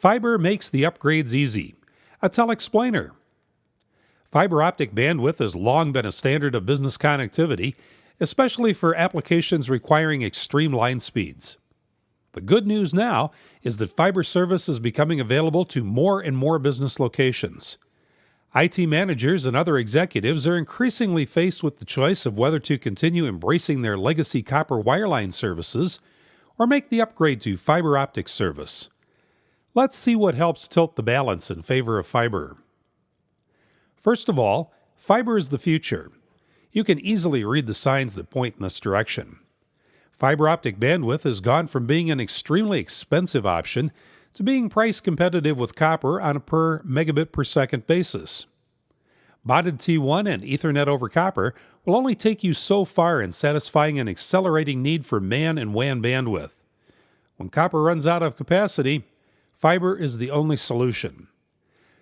Fiber makes the upgrades easy. A Telexplainer. Fiber optic bandwidth has long been a standard of business connectivity, especially for applications requiring extreme line speeds. The good news now is that fiber service is becoming available to more and more business locations. IT managers and other executives are increasingly faced with the choice of whether to continue embracing their legacy copper wireline services or make the upgrade to fiber optic service. Let's see what helps tilt the balance in favor of fiber. First of all, fiber is the future. You can easily read the signs that point in this direction. Fiber optic bandwidth has gone from being an extremely expensive option to being price competitive with copper on a per megabit per second basis. Bonded T1 and Ethernet over copper will only take you so far in satisfying an accelerating need for MAN and WAN bandwidth. When copper runs out of capacity, fiber is the only solution.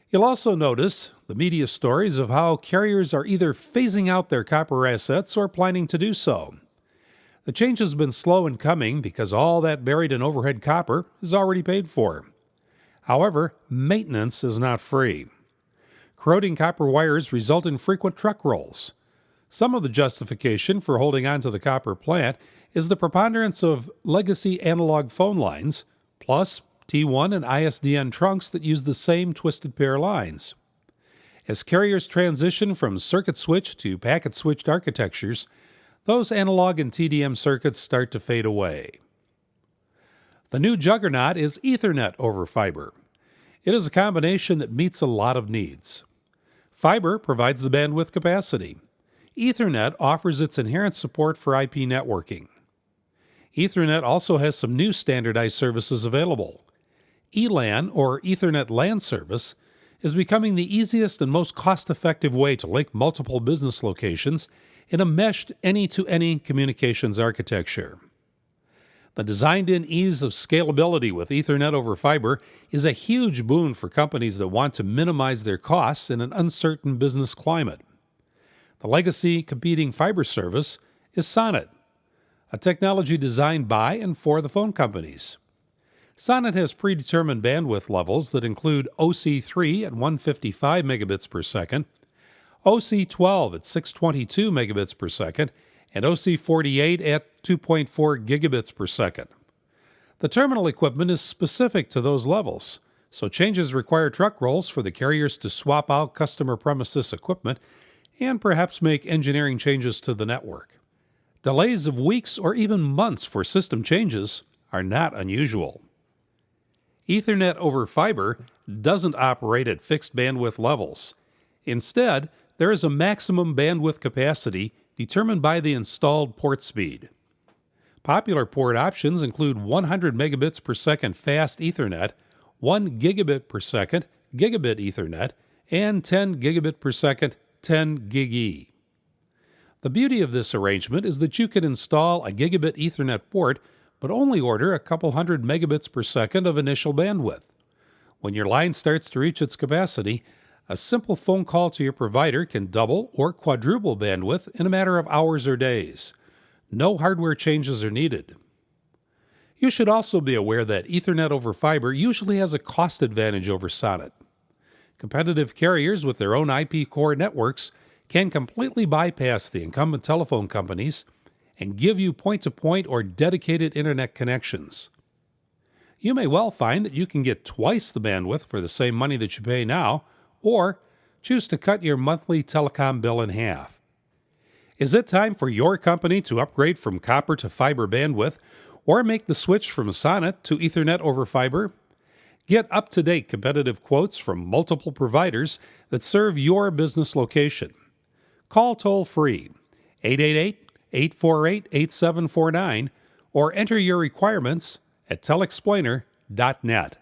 You'll also notice the media stories of how carriers are either phasing out their copper assets or planning to do so. The change has been slow in coming because all that buried in overhead copper is already paid for. However, maintenance is not free. Corroding copper wires result in frequent truck rolls. Some of the justification for holding on to the copper plant is the preponderance of legacy analog phone lines, plus T1 and ISDN trunks that use the same twisted pair lines. As carriers transition from circuit switch to packet switched architectures, those analog and TDM circuits start to fade away. The new juggernaut is Ethernet over fiber. It is a combination that meets a lot of needs. Fiber provides the bandwidth capacity. Ethernet offers its inherent support for IP networking. Ethernet also has some new standardized services available. E-LAN, or Ethernet LAN service, is becoming the easiest and most cost-effective way to link multiple business locations in a meshed any-to-any communications architecture. The designed-in ease of scalability with Ethernet over fiber is a huge boon for companies that want to minimize their costs in an uncertain business climate. The legacy competing fiber service is Sonnet, a technology designed by and for the phone companies. Sonnet has predetermined bandwidth levels that include OC3 at 155 megabits per second, OC12 at 622 megabits per second, and OC48 at 2.4 gigabits per second. The terminal equipment is specific to those levels, so changes require truck rolls for the carriers to swap out customer premises equipment and perhaps make engineering changes to the network. Delays of weeks or even months for system changes are not unusual. Ethernet over fiber doesn't operate at fixed bandwidth levels. Instead, there is a maximum bandwidth capacity determined by the installed port speed. Popular port options include 100 megabits per second fast Ethernet, 1 gigabit per second gigabit Ethernet, and 10 gigabit per second 10 gig-E. The beauty of this arrangement is that you can install a gigabit Ethernet port but only order a couple hundred megabits per second of initial bandwidth. When your line starts to reach its capacity, a simple phone call to your provider can double or quadruple bandwidth in a matter of hours or days. No hardware changes are needed. You should also be aware that Ethernet over fiber usually has a cost advantage over Sonnet. Competitive carriers with their own IP core networks can completely bypass the incumbent telephone companies and give you point-to-point or dedicated internet connections. You may well find that you can get twice the bandwidth for the same money that you pay now, or choose to cut your monthly telecom bill in half. Is it time for your company to upgrade from copper to fiber bandwidth, or make the switch from Sonnet to Ethernet over fiber? Get up-to-date competitive quotes from multiple providers that serve your business location. Call toll-free 888-848-8749 or enter your requirements at telexplainer.net.